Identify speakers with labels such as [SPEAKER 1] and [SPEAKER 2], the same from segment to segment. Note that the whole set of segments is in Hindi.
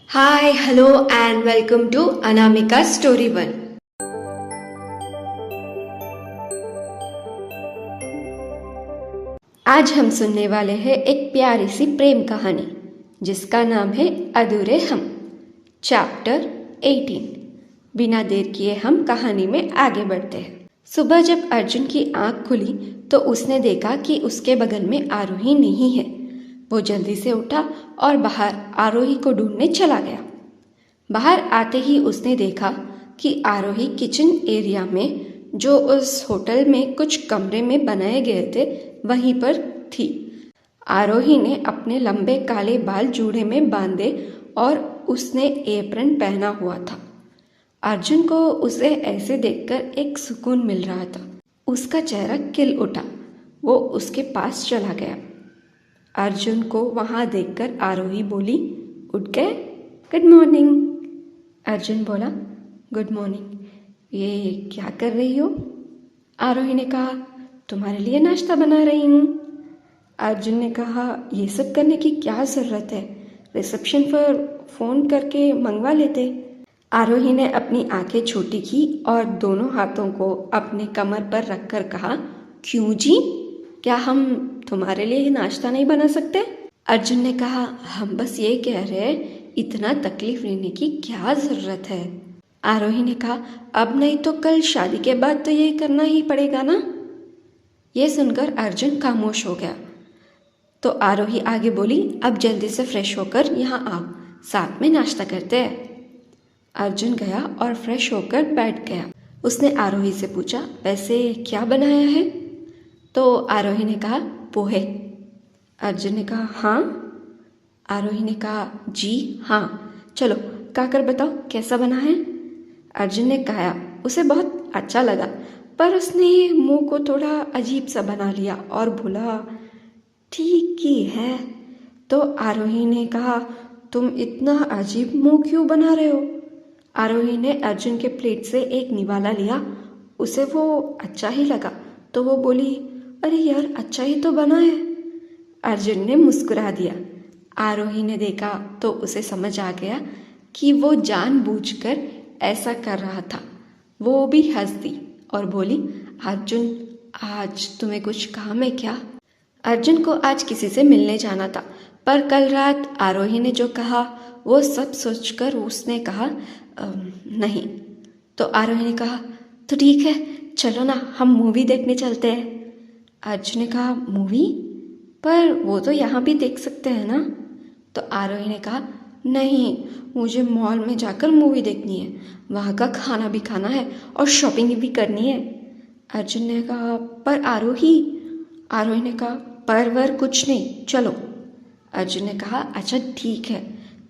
[SPEAKER 1] Hi, hello, and welcome to Anamika Story One. आज हम सुनने वाले हैं एक प्यारी सी प्रेम कहानी जिसका नाम है अधूरे हम। चैप्टर 18। बिना देर किए हम कहानी में आगे बढ़ते हैं। सुबह जब अर्जुन की आंख खुली तो उसने देखा कि उसके बगल में आरोही नहीं है। वो जल्दी से उठा और बाहर आरोही को ढूंढने चला गया। बाहर आते ही उसने देखा कि आरोही किचन एरिया में, जो उस होटल में कुछ कमरे में बनाए गए थे, वहीं पर थी। आरोही ने अपने लंबे काले बाल जूड़े में बांधे और उसने एप्रन पहना हुआ था। अर्जुन को उसे ऐसे देखकर एक सुकून मिल रहा था। उसका चेहरा खिल उठा। वो उसके पास चला गया। अर्जुन को वहां देखकर आरोही बोली, उठ गए? Good morning. अर्जुन बोला, गुड मॉर्निंग। ये क्या कर रही हो? आरोही ने कहा, तुम्हारे लिए नाश्ता बना रही हूँ। अर्जुन ने कहा, ये सब करने की क्या ज़रूरत है? रिसेप्शन पर फ़ोन करके मंगवा लेते। आरोही ने अपनी आंखें छोटी की और दोनों हाथों को अपने कमर पर रखकर कहा, क्यों जी? क्या हम तुम्हारे लिए नाश्ता नहीं बना सकते? अर्जुन ने कहा, हम बस ये कह रहे हैं, इतना तकलीफ लेने की क्या ज़रूरत है? आरोही ने कहा, अब नहीं तो कल शादी के बाद तो ये करना ही पड़ेगा ना। ये सुनकर अर्जुन खामोश हो गया। तो आरोही आगे बोली, अब जल्दी से फ्रेश होकर यहाँ आओ, साथ में नाश्ता करते हैं। अर्जुन गया और फ्रेश होकर बैठ गया। उसने आरोही से पूछा, वैसे क्या बनाया है? तो आरोही ने कहा, पोहे। अर्जुन ने कहा, हाँ? आरोही ने कहा, जी हाँ। चलो खाकर बताओ कैसा बना है? अर्जुन ने कहा, उसे बहुत अच्छा लगा, पर उसने मुंह को थोड़ा अजीब सा बना लिया और बोला, ठीक ही है। तो आरोही ने कहा, तुम इतना अजीब मुंह क्यों बना रहे हो? आरोही ने अर्जुन के प्लेट से एक निवाला लिया। उसे वो अच्छा ही लगा तो वो बोली, अरे यार, अच्छा ही तो बना है। अर्जुन ने मुस्कुरा दिया। आरोही ने देखा तो उसे समझ आ गया कि वो जानबूझकर ऐसा कर रहा था। वो भी हंस दी और बोली, अर्जुन, आज तुम्हें कुछ काम है क्या? अर्जुन को आज किसी से मिलने जाना था, पर कल रात आरोही ने जो कहा वो सब सोचकर उसने कहा, नहीं। तो आरोही ने कहा, तो ठीक है, चलो ना, हम मूवी देखने चलते हैं। अर्जुन ने कहा, मूवी? पर वो तो यहाँ भी देख सकते हैं ना। तो आरोही ने कहा, नहीं, मुझे मॉल में जाकर मूवी देखनी है, वहाँ का खाना भी खाना है और शॉपिंग भी करनी है। अर्जुन ने कहा, पर आरोही? आरोही ने कहा, पर वर कुछ नहीं, चलो। अर्जुन ने कहा, अच्छा ठीक है,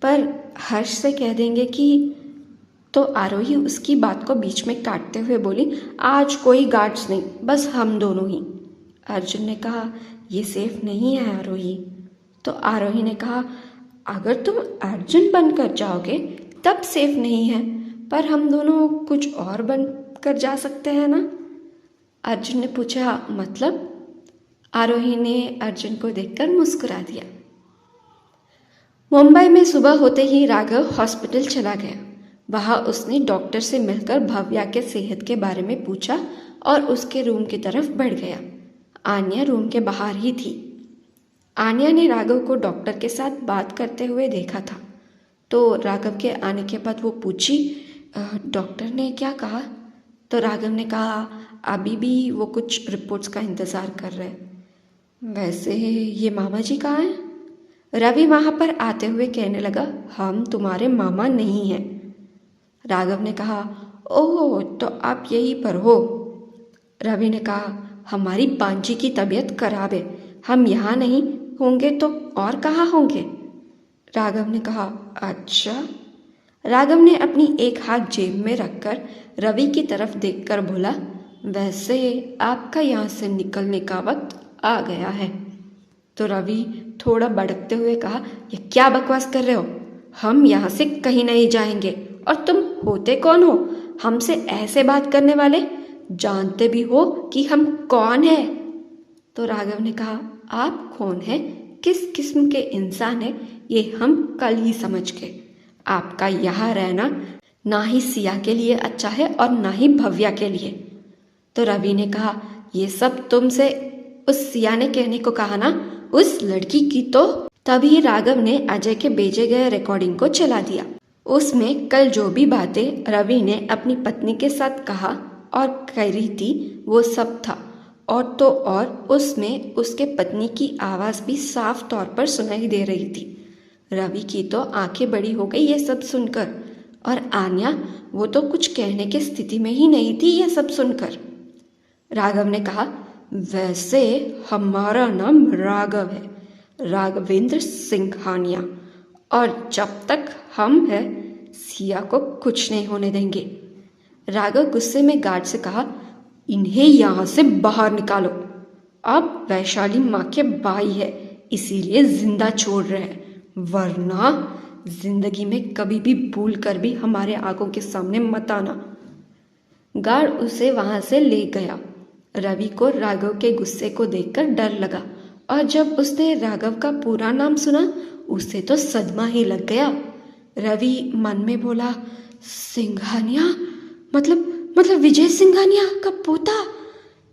[SPEAKER 1] पर हर्ष से कह देंगे कि। तो आरोही उसकी बात को बीच में काटते हुए बोली, आज कोई गार्ड्स नहीं, बस हम दोनों ही। अर्जुन ने कहा, ये सेफ नहीं है आरोही। तो आरोही ने कहा, अगर तुम अर्जुन बनकर जाओगे तब सेफ नहीं है, पर हम दोनों कुछ और बनकर जा सकते हैं ना। अर्जुन ने पूछा, मतलब? आरोही ने अर्जुन को देखकर मुस्कुरा दिया। मुंबई में सुबह होते ही राघव हॉस्पिटल चला गया। वहाँ उसने डॉक्टर से मिलकर भव्या के सेहत के बारे में पूछा और उसके रूम की तरफ बढ़ गया। आन्या रूम के बाहर ही थी। आन्या ने राघव को डॉक्टर के साथ बात करते हुए देखा था। तो राघव के आने के बाद वो पूछी, डॉक्टर ने क्या कहा? तो राघव ने कहा, अभी भी वो कुछ रिपोर्ट्स का इंतज़ार कर रहे हैं। वैसे ये मामा जी कहाँ हैं? रवि वहाँ पर आते हुए कहने लगा, हम तुम्हारे मामा नहीं हैं। राघव ने कहा, ओह, तो आप यहीं पर हो? रवि ने कहा, हमारी बांजी की तबीयत खराब है, हम यहाँ नहीं होंगे तो और कहाँ होंगे? राघव ने कहा, अच्छा। राघव ने अपनी एक हाथ जेब में रखकर रवि की तरफ देखकर बोला, वैसे आपका यहाँ से निकलने का वक्त आ गया है। तो रवि थोड़ा भड़कते हुए कहा, ये क्या बकवास कर रहे हो? हम यहाँ से कहीं नहीं जाएंगे। और तुम होते कौन हो हमसे ऐसे बात करने वाले? जानते भी हो कि हम कौन हैं? तो राघव ने कहा, आप कौन हैं, किस किस्म के इंसान हैं, ये हम कल ही समझ गए। आपका यहाँ रहना ना ही सिया के लिए अच्छा है और ना ही भव्या के लिए। तो रवि ने कहा, ये सब तुमसे उस सिया ने कहने को कहा ना, उस लड़की की तो। तभी राघव ने अजय के भेजे गए रिकॉर्डिंग को चला दिया। उसमें कल जो भी बातें रवि ने अपनी पत्नी के साथ कहा और करी थी वो सब था, और तो और उसमें उसके पत्नी की आवाज़ भी साफ तौर पर सुनाई दे रही थी। रवि की तो आंखें बड़ी हो गई ये सब सुनकर, और आन्या वो तो कुछ कहने की स्थिति में ही नहीं थी ये सब सुनकर। राघव ने कहा, वैसे हमारा नाम राघव है, राघवेंद्र सिंघानिया, और जब तक हम हैं सिया को कुछ नहीं होने देंगे। राघव गुस्से में गार्ड से कहा, इन्हें यहाँ से बाहर निकालो। अब वैशाली माँ के भाई है इसीलिए जिंदा छोड़ रहे हैं, वरना जिंदगी में कभी भी भूल कर भी हमारे आंखों के सामने मत आना। गार्ड उसे वहां से ले गया। रवि को राघव के गुस्से को देखकर डर लगा, और जब उसने राघव का पूरा नाम सुना उसे तो सदमा ही लग गया। रवि मन में बोला, सिंघानिया मतलब विजय सिंघानिया का पोता,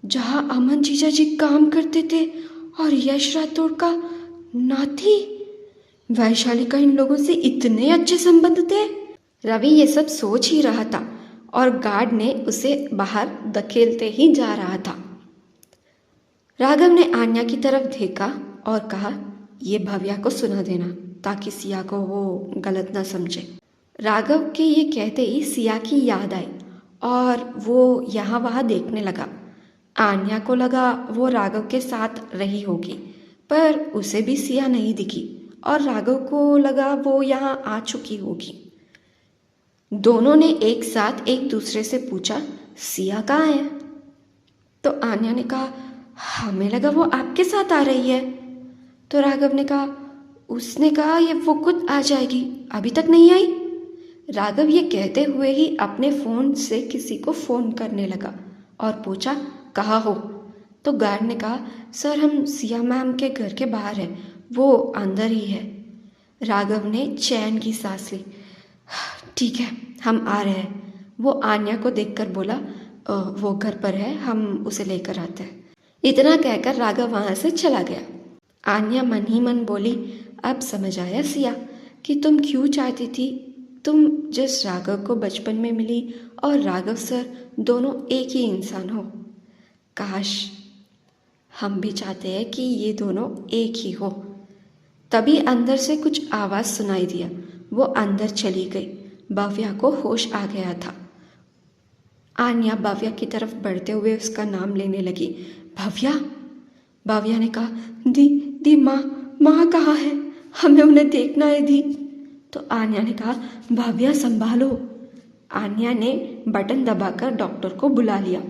[SPEAKER 1] जहां अमन जीजा जी काम करते थे, और यश राठौड़ का नाती। वैशाली का इन लोगों से इतने अच्छे संबंध थे। रवि ये सब सोच ही रहा था और गार्ड ने उसे बाहर धकेलते ही जा रहा था। राघव ने आन्या की तरफ देखा और कहा, ये भव्या को सुना देना ताकि सिया को वो गलत ना समझे। राघव के ये कहते ही सिया की याद आई और वो यहाँ वहाँ देखने लगा। आन्या को लगा वो राघव के साथ रही होगी, पर उसे भी सिया नहीं दिखी, और राघव को लगा वो यहाँ आ चुकी होगी। दोनों ने एक साथ एक दूसरे से पूछा, सिया कहाँ है? तो आन्या ने कहा, हमें लगा वो आपके साथ आ रही है। तो राघव ने कहा, उसने कहा ये वो खुद आ जाएगी, अभी तक नहीं आई। राघव ये कहते हुए ही अपने फ़ोन से किसी को फ़ोन करने लगा और पूछा, कहाँ हो? तो गार्ड ने कहा, सर हम सिया मैम के घर के बाहर हैं, वो अंदर ही है। राघव ने चैन की सांस ली। ठीक है, हम आ रहे हैं। वो आन्या को देखकर बोला, वो घर पर है, हम उसे लेकर आते हैं। इतना कहकर राघव वहाँ से चला गया। आन्या मन ही मन बोली, अब समझ आया सिया कि तुम क्यों चाहती थी तुम जिस राघव को बचपन में मिली और राघव सर दोनों एक ही इंसान हो। काश हम भी चाहते हैं कि ये दोनों एक ही हो। तभी अंदर से कुछ आवाज़ सुनाई दिया। वो अंदर चली गई। भव्या को होश आ गया था। आन्या भव्या की तरफ बढ़ते हुए उसका नाम लेने लगी। भव्या। भव्या ने कहा, दी माँ कहाँ है? हमें उन्हें देखना है दी। तो आन्या ने कहा, भव्या संभालो। आन्या ने बटन दबाकर डॉक्टर को बुला लिया।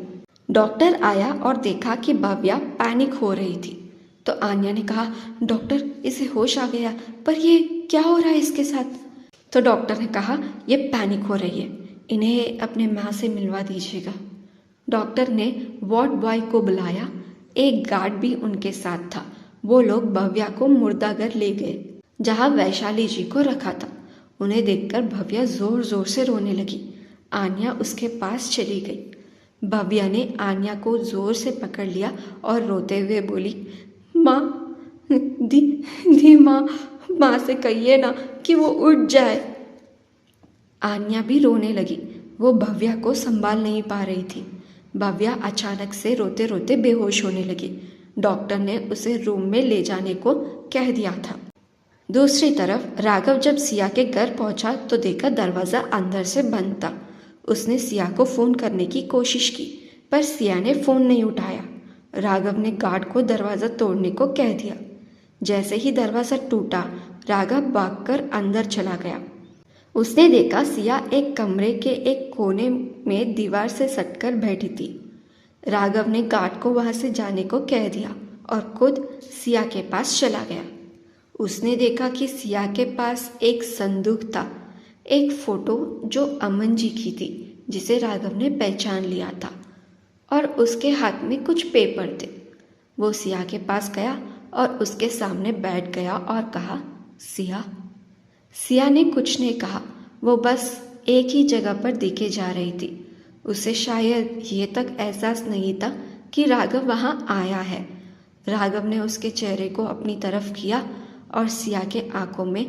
[SPEAKER 1] डॉक्टर आया और देखा कि भव्या पैनिक हो रही थी। तो आन्या ने कहा, डॉक्टर इसे होश आ गया, पर ये क्या हो रहा है इसके साथ? तो डॉक्टर ने कहा, ये पैनिक हो रही है, इन्हें अपने माँ से मिलवा दीजिएगा। डॉक्टर ने वार्ड बॉय को बुलाया। एक गार्ड भी उनके साथ था। वो लोग भव्या को मुर्दाघर ले गए जहाँ वैशाली जी को रखा था। उन्हें देखकर भव्या जोर जोर से रोने लगी। आन्या उसके पास चली गई। भव्या ने आन्या को जोर से पकड़ लिया और रोते हुए बोली, माँ, दी माँ से कहिए ना कि वो उठ जाए। आन्या भी रोने लगी। वो भव्या को संभाल नहीं पा रही थी। भव्या अचानक से रोते रोते बेहोश होने लगी। डॉक्टर ने उसे रूम में ले जाने को कह दिया था। दूसरी तरफ राघव जब सिया के घर पहुंचा तो देखा दरवाज़ा अंदर से बंद था। उसने सिया को फ़ोन करने की कोशिश की, पर सिया ने फ़ोन नहीं उठाया। राघव ने गार्ड को दरवाज़ा तोड़ने को कह दिया। जैसे ही दरवाज़ा टूटा, राघव भागकर अंदर चला गया। उसने देखा सिया एक कमरे के एक कोने में दीवार से सटकर बैठी थी। राघव ने गार्ड को वहाँ से जाने को कह दिया और खुद सिया के पास चला गया। उसने देखा कि सिया के पास एक संदूक था, एक फ़ोटो जो अमन जी की थी जिसे राघव ने पहचान लिया था, और उसके हाथ में कुछ पेपर थे। वो सिया के पास गया और उसके सामने बैठ गया और कहा, सिया। सिया ने कुछ नहीं कहा वो बस एक ही जगह पर दिखे जा रही थी। उसे शायद ये तक एहसास नहीं था कि राघव वहाँ आया है। राघव ने उसके चेहरे को अपनी तरफ किया और सिया के आंखों में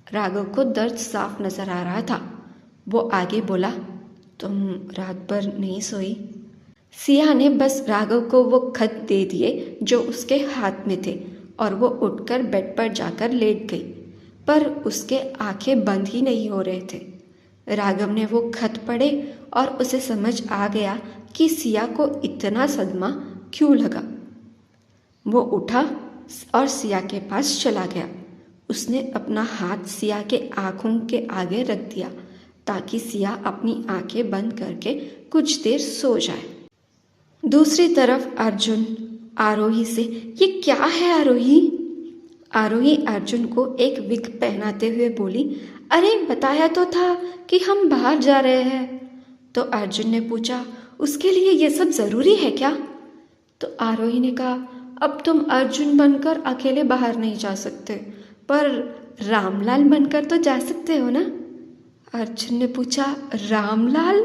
[SPEAKER 1] राघव को दर्द साफ नजर आ रहा था। वो आगे बोला, तुम रात भर नहीं सोई? सिया ने बस राघव को वो खत दे दिए जो उसके हाथ में थे और वो उठकर बेड पर जाकर लेट गई, पर उसके आंखें बंद ही नहीं हो रहे थे। राघव ने वो खत पढ़े और उसे समझ आ गया कि सिया को इतना सदमा क्यों लगा। वो उठा और सिया के पास चला गया। उसने अपना हाथ सिया के आँखों के आगे रख दिया ताकि सिया अपनी आंखें बंद करके कुछ देर सो जाए। दूसरी तरफ अर्जुन आरोही से, ये क्या है आरोही? आरोही अर्जुन को एक विग पहनाते हुए बोली, अरे बताया तो था कि हम बाहर जा रहे हैं। तो अर्जुन ने पूछा, उसके लिए ये सब ज़रूरी है क्या? तो आरोही ने कहा, अब तुम अर्जुन बनकर अकेले बाहर नहीं जा सकते, पर रामलाल बनकर तो जा सकते हो ना? अर्जुन ने पूछा, रामलाल?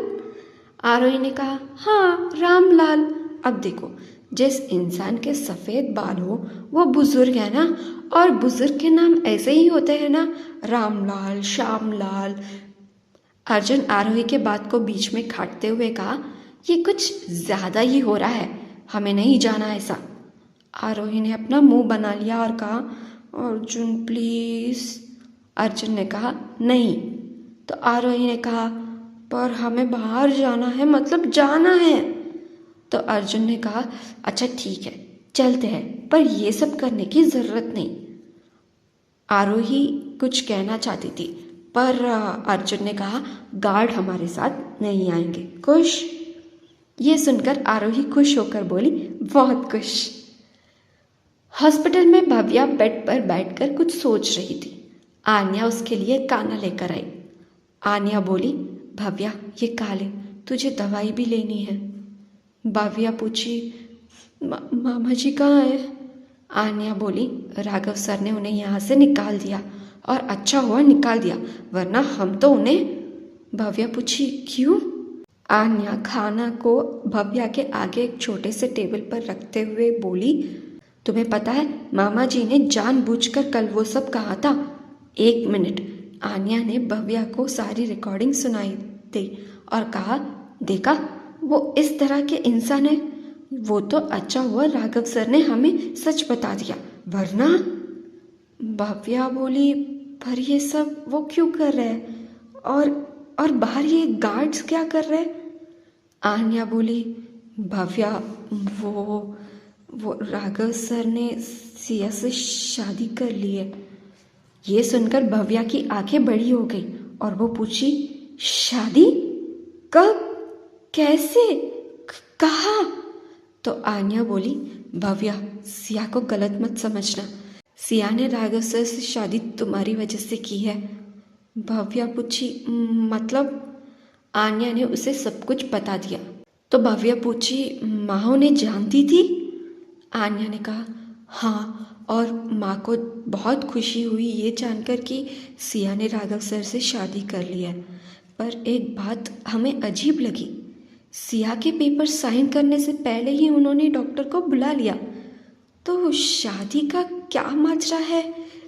[SPEAKER 1] आरोही ने कहा, हाँ रामलाल। अब देखो, जिस इंसान के सफ़ेद बाल हो वो बुजुर्ग है ना, और बुजुर्ग के नाम ऐसे ही होते हैं ना, रामलाल, श्यामलाल। अर्जुन आरोही के बात को बीच में काटते हुए कहा, ये कुछ ज़्यादा ही हो रहा है, हमें नहीं जाना ऐसा। आरोही ने अपना मुंह बना लिया और कहा, अर्जुन प्लीज़। अर्जुन ने कहा, नहीं। तो आरोही ने कहा, पर हमें बाहर जाना है, मतलब जाना है। तो अर्जुन ने कहा, अच्छा ठीक है चलते हैं, पर ये सब करने की ज़रूरत नहीं। आरोही कुछ कहना चाहती थी, पर अर्जुन ने कहा, गार्ड हमारे साथ नहीं आएंगे। खुश? ये सुनकर आरोही खुश होकर बोली, बहुत खुश। हॉस्पिटल में भव्या बेड पर बैठकर कुछ सोच रही थी। आन्या उसके लिए खाना लेकर आई। आन्या बोली, भव्या ये खा ले, तुझे दवाई भी लेनी है। भव्या पूछी, मामा जी कहाँ है? आन्या बोली, राघव सर ने उन्हें यहाँ से निकाल दिया, और अच्छा हुआ निकाल दिया, वरना हम तो उन्हें। भव्या पूछी, क्यों? आन्या खाना को भव्या के आगे एक छोटे से टेबल पर रखते हुए बोली, तुम्हें पता है मामा जी ने जानबूझकर कल वो सब कहा था। 1 मिनट। आन्या ने भव्या को सारी रिकॉर्डिंग सुनाई दी और कहा, देखा वो इस तरह के इंसान है, वो तो अच्छा हुआ राघव सर ने हमें सच बता दिया, वरना। भव्या बोली, पर ये सब वो क्यों कर रहे हैं, और बाहर ये गार्ड्स क्या कर रहे हैं? आन्या बोली, भव्या वो राघव सर ने सिया से शादी कर ली है। ये सुनकर भव्या की आंखें बड़ी हो गई और वो पूछी, शादी? कब? कैसे? कहाँ? तो आन्या बोली, भव्या सिया को गलत मत समझना, सिया ने राघव सर से शादी तुम्हारी वजह से की है। भव्या पूछी, मतलब? आन्या ने उसे सब कुछ बता दिया। तो भव्या पूछी, माँ उन्हें जानती थी? आन्या ने कहा, हाँ, और माँ को बहुत खुशी हुई ये जानकर कि सिया ने राघव सर से शादी कर ली है। पर एक बात हमें अजीब लगी, सिया के पेपर साइन करने से पहले ही उन्होंने डॉक्टर को बुला लिया, तो शादी का क्या माजरा है,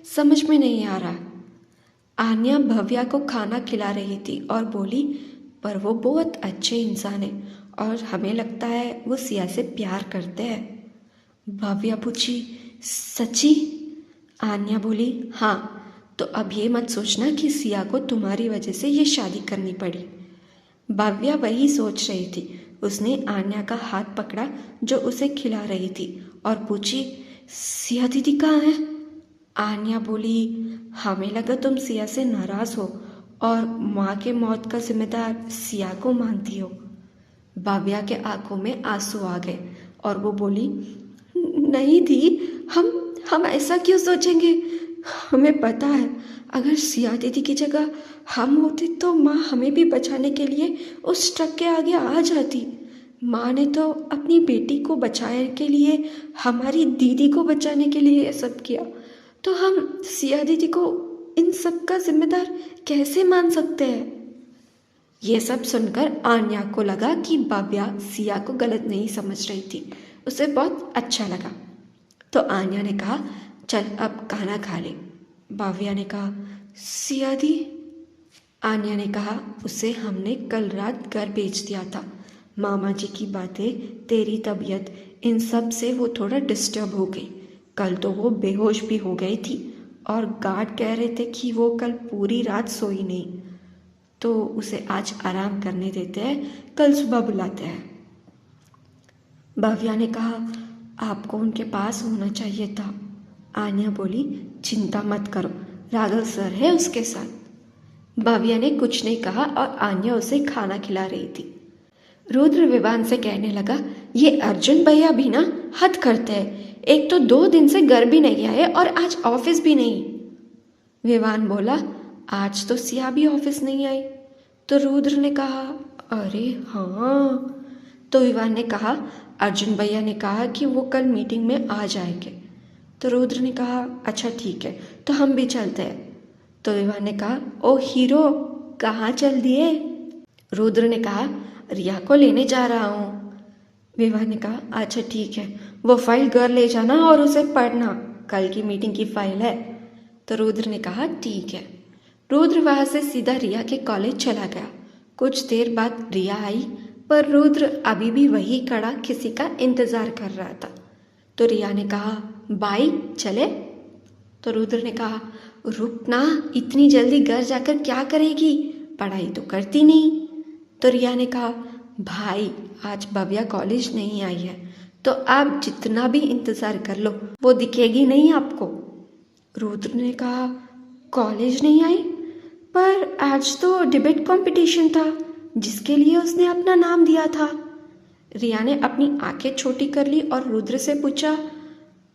[SPEAKER 1] समझ में नहीं आ रहा। आन्या भव्या को खाना खिला रही थी और बोली, पर वो बहुत अच्छे इंसान है और हमें लगता है वो सिया से प्यार करते हैं। भव्या पूछी, सच्ची? आन्या बोली, हाँ, तो अब ये मत सोचना कि सिया को तुम्हारी वजह से ये शादी करनी पड़ी। भव्या वही सोच रही थी। उसने आन्या का हाथ पकड़ा जो उसे खिला रही थी और पूछी, सिया दीदी कहाँ है? आन्या बोली, हमें लगा तुम सिया से नाराज़ हो और माँ के मौत का जिम्मेदार सिया को मानती हो। भव्या के आंखों में आंसू आ गए और वो बोली, नहीं दी, हम ऐसा क्यों सोचेंगे? हमें पता है अगर सिया दीदी की जगह हम होते तो माँ हमें भी बचाने के लिए उस ट्रक के आगे आ जाती। माँ ने तो अपनी बेटी को बचाने के लिए, हमारी दीदी को बचाने के लिए ये सब किया, तो हम सिया दीदी को इन सब का जिम्मेदार कैसे मान सकते हैं? ये सब सुनकर आन्या को लगा कि भव्या सिया को गलत नहीं समझ रही थी। उसे बहुत अच्छा लगा। तो आन्या ने कहा, चल अब खाना खा ले। भव्या ने कहा, सिया दी? आन्या ने कहा, उसे हमने कल रात घर भेज दिया था। मामा जी की बातें, तेरी तबीयत, इन सब से वो थोड़ा डिस्टर्ब हो गई। कल तो वो बेहोश भी हो गई थी और गार्ड कह रहे थे कि वो कल पूरी रात सोई नहीं, तो उसे आज आराम करने देते हैं, कल सुबह बुलाते हैं। भव्या ने कहा, आपको उनके पास होना चाहिए था। आन्या बोली, चिंता मत करो, राघव सर है उसके साथ। भव्या ने कुछ नहीं कहा और आन्या उसे खाना खिला रही थी। रुद्र विवान से कहने लगा, ये अर्जुन भैया भी ना हद करते हैं। एक तो 2 दिन से घर भी नहीं आए और आज ऑफिस भी नहीं। विवान बोला, आज तो सिया भी ऑफिस नहीं आई। तो रुद्र ने कहा, अरे हाँ। तो विवान ने कहा, अर्जुन भैया ने कहा कि वो कल मीटिंग में आ जाएंगे। तो रुद्र ने कहा, अच्छा ठीक है, तो हम भी चलते हैं। तो विवान ने कहा, ओ हीरो, कहाँ चल दिए? रुद्र ने कहा, रिया को लेने जा रहा हूँ। विवान ने कहा, अच्छा ठीक है, वो फाइल घर ले जाना और उसे पढ़ना, कल की मीटिंग की फाइल है। तो रुद्र ने कहा, ठीक है। रुद्र वहाँ से सीधा रिया के कॉलेज चला गया। कुछ देर बाद रिया आई, पर रुद्र अभी भी वही खड़ा किसी का इंतज़ार कर रहा था। तो रिया ने कहा, बाई चले? तो रुद्र ने कहा, रुक ना, इतनी जल्दी घर जाकर क्या करेगी, पढ़ाई तो करती नहीं। तो रिया ने कहा, भाई आज भव्या कॉलेज नहीं आई है, तो आप जितना भी इंतज़ार कर लो वो दिखेगी नहीं आपको। रुद्र ने कहा, कॉलेज नहीं आई? पर आज तो डिबेट कंपटीशन था जिसके लिए उसने अपना नाम दिया था। रिया ने अपनी आंखें छोटी कर ली और रुद्र से पूछा,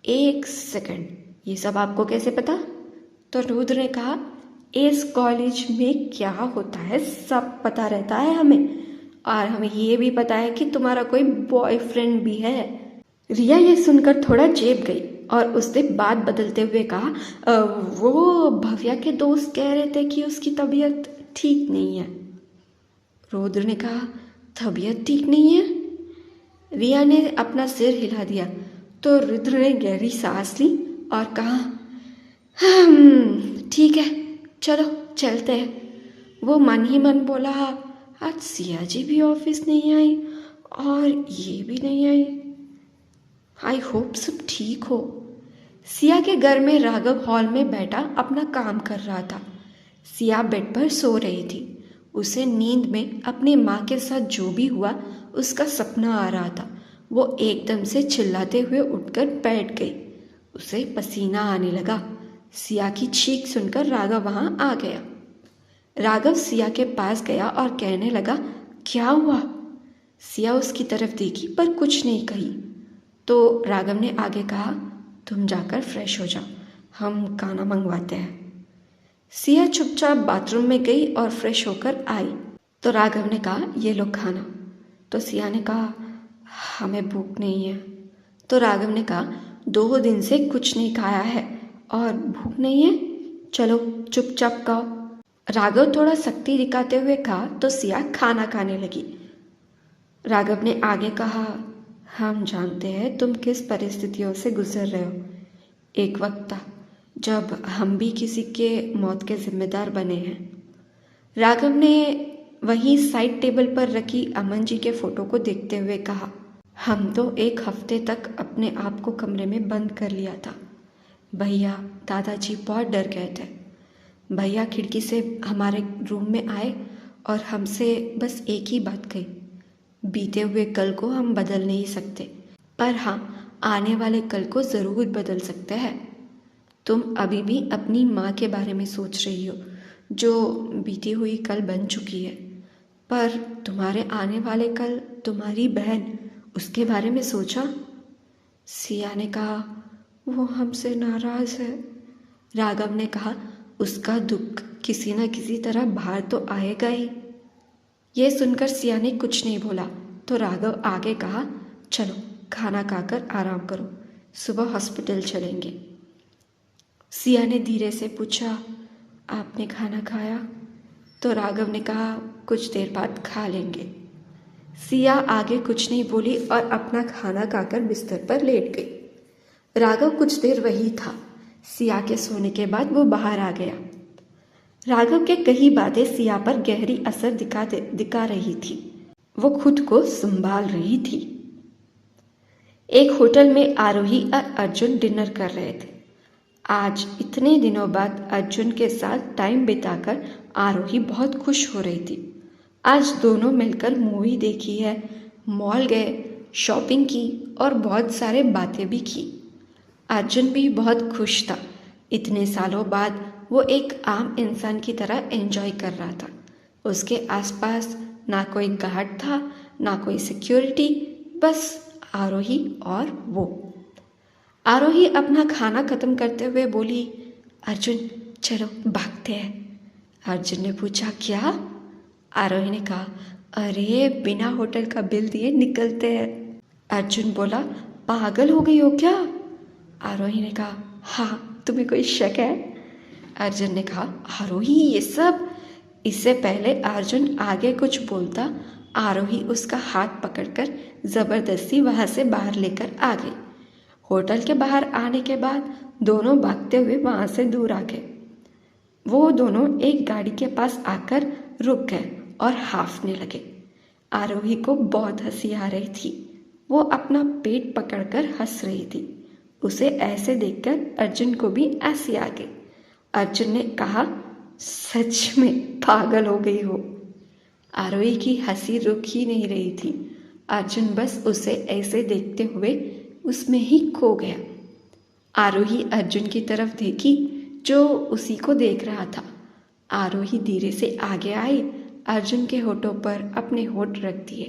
[SPEAKER 1] 1 सेकंड, ये सब आपको कैसे पता? तो रुद्र ने कहा, इस कॉलेज में क्या होता है सब पता रहता है हमें, और हमें ये भी पता है कि तुम्हारा कोई बॉयफ्रेंड भी है। रिया ये सुनकर थोड़ा चेप गई और उसने बात बदलते हुए कहा, वो भव्या के दोस्त कह रहे थे कि उसकी तबीयत ठीक नहीं है। रुद्र ने कहा, तबीयत ठीक नहीं है? रिया ने अपना सिर हिला दिया। तो रुद्र ने गहरी सांस ली और कहा, ठीक है, चलो चलते हैं। वो मन ही मन बोला, आज सिया जी भी ऑफिस नहीं आई और ये भी नहीं आई। आई होप सब ठीक हो। सिया के घर में राघव हॉल में बैठा अपना काम कर रहा था। सिया बेड पर सो रही थी। उसे नींद में अपनी माँ के साथ जो भी हुआ उसका सपना आ रहा था। वो एकदम से चिल्लाते हुए उठकर बैठ गई। उसे पसीना आने लगा। सिया की चीख सुनकर राघव वहाँ आ गया। राघव सिया के पास गया और कहने लगा, क्या हुआ? सिया उसकी तरफ देखी पर कुछ नहीं कही। तो राघव ने आगे कहा, तुम जाकर फ्रेश हो जाओ, हम खाना मंगवाते हैं। सिया चुपचाप बाथरूम में गई और फ्रेश होकर आई। तो राघव ने कहा, ये लो खाना। तो सिया ने कहा, हमें भूख नहीं है। तो राघव ने कहा, 2 दिन से कुछ नहीं खाया है और भूख नहीं है, चलो चुपचाप खाओ। राघव थोड़ा सख्ती दिखाते हुए कहा तो सिया खाना खाने लगी। राघव ने आगे कहा, हम जानते हैं तुम किस परिस्थितियों से गुजर रहे हो। एक वक्त था जब हम भी किसी के मौत के जिम्मेदार बने हैं। राघव ने वहीं साइड टेबल पर रखी अमन जी के फोटो को देखते हुए कहा, हम तो 1 हफ्ते तक अपने आप को कमरे में बंद कर लिया था। भैया दादाजी बहुत डर गए थे। भैया खिड़की से हमारे रूम में आए और हमसे बस एक ही बात कही, बीते हुए कल को हम बदल नहीं सकते, पर हाँ आने वाले कल को ज़रूर बदल सकते हैं। तुम अभी भी अपनी माँ के बारे में सोच रही हो जो बीती हुई कल बन चुकी है, पर तुम्हारे आने वाले कल, तुम्हारी बहन, उसके बारे में सोचा? सिया ने कहा, वो हमसे नाराज़ है। राघव ने कहा, उसका दुख किसी न किसी तरह बाहर तो आएगा ही। ये सुनकर सिया ने कुछ नहीं बोला। तो राघव आगे कहा, चलो खाना खाकर आराम करो, सुबह हॉस्पिटल चलेंगे। सिया ने धीरे से पूछा, आपने खाना खाया? तो राघव ने कहा, कुछ देर बाद खा लेंगे। सिया आगे कुछ नहीं बोली और अपना खाना खाकर बिस्तर पर लेट गई। राघव कुछ देर वही था। सिया के सोने के बाद वो बाहर आ गया। राघव के कई बातें सिया पर गहरी असर दिखा रही थी। वो खुद को संभाल रही थी। एक होटल में आरोही और अर्जुन डिनर कर रहे थे। आज इतने दिनों बाद अर्जुन के साथ टाइम बिताकर आरोही बहुत खुश हो रही थी। आज दोनों मिलकर मूवी देखी है, मॉल गए, शॉपिंग की और बहुत सारे बातें भी की। अर्जुन भी बहुत खुश था। इतने सालों बाद वो एक आम इंसान की तरह एंजॉय कर रहा था। उसके आसपास ना कोई गार्ड था, ना कोई सिक्योरिटी, बस आरोही और वो। आरोही अपना खाना खत्म करते हुए बोली, अर्जुन चलो भागते हैं। अर्जुन ने पूछा, क्या? आरोही ने कहा, अरे बिना होटल का बिल दिए निकलते हैं। अर्जुन बोला, पागल हो गई हो क्या? आरोही ने कहा, हाँ, तुम्हें कोई शक है? अर्जुन ने कहा, आरोही ये सब। इससे पहले अर्जुन आगे कुछ बोलता, आरोही उसका हाथ पकड़कर जबरदस्ती वहां से बाहर लेकर आ गई। होटल के बाहर आने के बाद दोनों भागते हुए वहां से दूर आ गए। वो दोनों एक गाड़ी के पास आकर रुक गए और हांफने लगे। आरोही को बहुत हंसी आ रही थी। वो अपना पेट पकड़कर हंस रही थी। उसे ऐसे देखकर अर्जुन को भी हंसी आ गई। अर्जुन ने कहा, सच में पागल हो गई हो। आरोही की हंसी रुक ही नहीं रही थी। अर्जुन बस उसे ऐसे देखते हुए उसमें ही खो गया। आरोही अर्जुन की तरफ देखी जो उसी को देख रहा था। आरोही धीरे से आगे आई, अर्जुन के होठों पर अपने होठ रख दिए।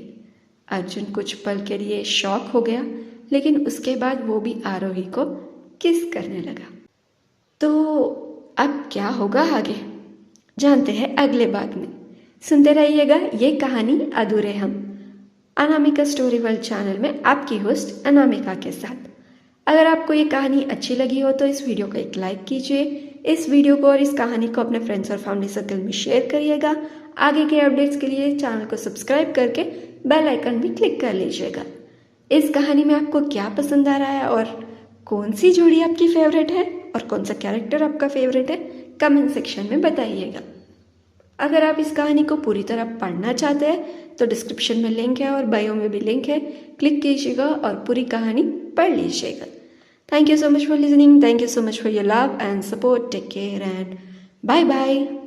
[SPEAKER 1] अर्जुन कुछ पल के लिए शॉक हो गया, लेकिन उसके बाद वो भी आरोही को किस करने लगा। तो अब क्या होगा आगे, जानते हैं अगले भाग में। सुनते रहिएगा ये कहानी अधूरे हम, अनामिका स्टोरी वर्ल्ड चैनल में आपकी होस्ट अनामिका के साथ। अगर आपको ये कहानी अच्छी लगी हो तो इस वीडियो को एक लाइक कीजिए। इस वीडियो को और इस कहानी को अपने फ्रेंड्स और फैमिली सर्कल में शेयर करिएगा। आगे के अपडेट्स के लिए चैनल को सब्सक्राइब करके बेल आइकन भी क्लिक कर लीजिएगा। इस कहानी में आपको क्या पसंद आ रहा है और कौन सी जोड़ी आपकी फेवरेट है और कौन सा कैरेक्टर आपका फेवरेट है, कमेंट सेक्शन में बताइएगा। अगर आप इस कहानी को पूरी तरह पढ़ना चाहते हैं तो डिस्क्रिप्शन में लिंक है और बायो में भी लिंक है, क्लिक कीजिएगा और पूरी कहानी पढ़ लीजिएगा। Thank you so much for listening. Thank you so much for your love and support. Take care and bye bye.